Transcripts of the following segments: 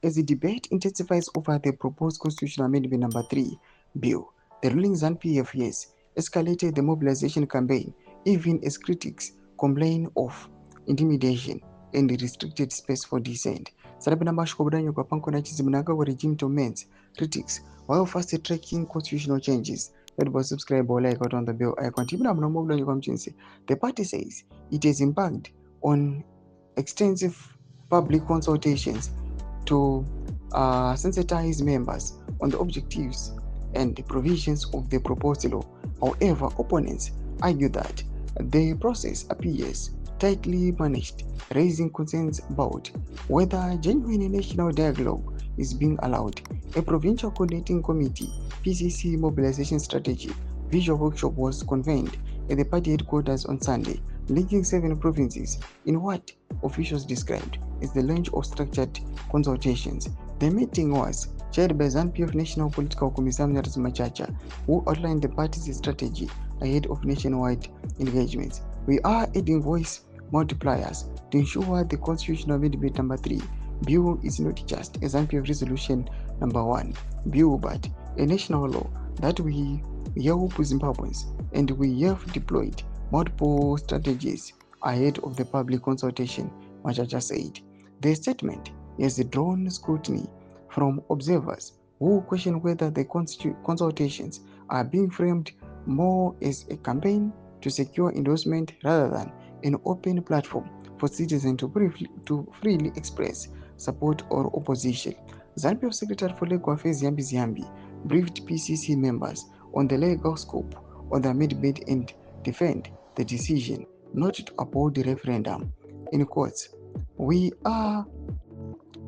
As the debate intensifies over the proposed Constitutional Amendment Number 3 bill, the ruling ZANU-PF escalated the mobilization campaign, even as critics complain of intimidation and restricted space for dissent. Sarabina Mashkobudanyo Kapankona Mnangagwa regime torments critics while fast tracking constitutional changes. That was subscribe or like on the bill icon. The party says it has embarked on extensive public consultations to sensitize members on the objectives and the provisions of the proposed law. However, opponents argue that the process appears tightly managed, raising concerns about whether genuine national dialogue is being allowed. A provincial coordinating committee (PCC) mobilization strategy visual workshop was convened at the party headquarters on Sunday, linking 7 provinces in what officials described as the launch of structured consultations. The meeting was chaired by ZANU-PF National Political Commissar Machacha, who outlined the party's strategy ahead of nationwide engagements. We are adding voice multipliers to ensure the Constitutional Amendment Number 3 bill is not just a ZANU-PF Resolution Number 1 bill, but a national law that we help Zimbabweans, and we have deployed multiple strategies ahead of the public consultation, Machacha said. The statement has drawn scrutiny from observers who question whether the consultations are being framed more as a campaign to secure endorsement rather than an open platform for citizens to freely express support or opposition. ZANU-PF Secretary for Legal Affairs Yambi briefed PCC members on the legal scope of the amendment and defend the decision not to uphold the referendum. In quotes, we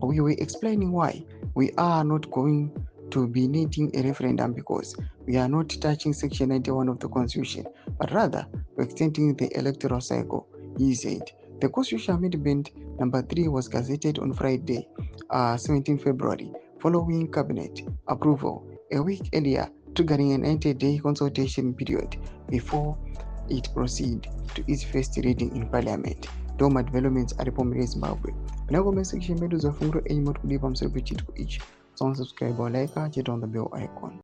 were explaining why we are not going to be needing a referendum because we are not touching Section 91 of the Constitution, but rather we're extending the electoral cycle, he said. The Constitutional Amendment Number 3 was gazetted on Friday, 17 February, following Cabinet approval a week earlier, triggering a 90-day consultation period before it proceed to its first reading in Parliament. Doma developments are Republic Zimbabwe. Penagome section medals of Fungro Aimot Kulibam Celebrity to each. Someone subscribe or like, hit on the bell icon.